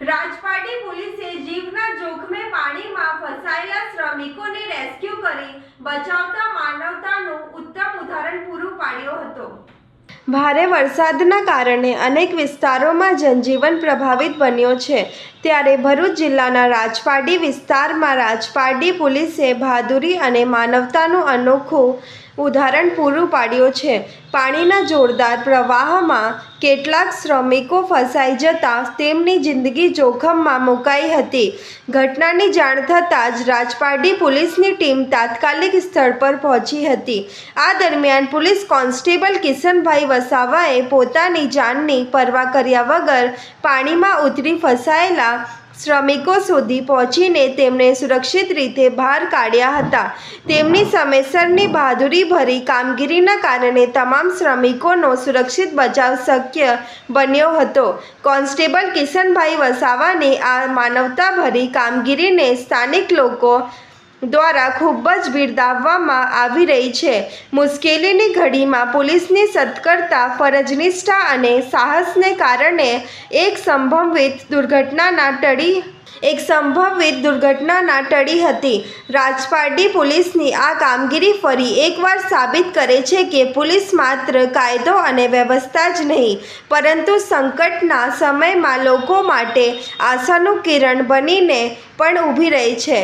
રાજપારડી પોલીસે જીવના જોખમે પાણીમાં ફસાયેલા શ્રમિકોને રેસ્ક્યુ કરી બચાવતા માનવતાનું ઉત્તમ ઉદાહરણ પૂરું પાડ્યો હતો। ભારે વરસાદના કારણે અનેક વિસ્તારોમાં જનજીવન પ્રભાવિત બન્યો છે, ત્યારે ભરૂચ જિલ્લાના રાજપારડી વિસ્તારમાં રાજપારડી પોલીસે બહાદુરી અને માનવતાનું અનોખું ઉદાહરણ પૂરું પાડ્યું છે। પાણીના જોરદાર પ્રવાહમાં કેટલાક શ્રમિકો ફસાઈ જતા તેમની જિંદગી જોખમમાં મુકાઈ હતી। ઘટનાની જાણ થતાં જ રાજપારડી પોલીસની ટીમ તાત્કાલિક સ્થળ પર પહોંચી હતી। આ દરમિયાન પોલીસ કોન્સ્ટેબલ કિશનભાઈ વસાવાએ પોતાની જાનની પરવા કર્યા વગર પાણીમાં ઉતરી ફસાયેલા શ્રમિકો સુધી પહોંચીને તેમને સુરક્ષિત રીતે બહાર કાઢ્યા હતા। તેમની સમયસરની બહાદુરીભરી કામગીરીના કારણે તમામ શ્રમિકોનો સુરક્ષિત બચાવ શક્ય બન્યો હતો। કોન્સ્ટેબલ કિશનભાઈ વસાવાની આ માનવતાભરી કામગીરીને સ્થાનિક લોકો દ્વારા ખૂબ જ બિરદાવવામાં આવી રહી છે। મુશ્કેલીની ઘડીમાં પોલીસની સતર્કતા, ફરજનિષ્ઠા અને સાહસને કારણે એક સંભવિત દુર્ઘટના ટળી હતી। રાજપારડી પોલીસની આ કામગીરી ફરી એકવાર સાબિત કરે છે કે પોલીસ માત્ર કાયદો અને વ્યવસ્થા જ નહીં, પરંતુ સંકટના સમયમાં લોકો માટે આશાનું કિરણ બનીને પણ ઊભી રહી છે।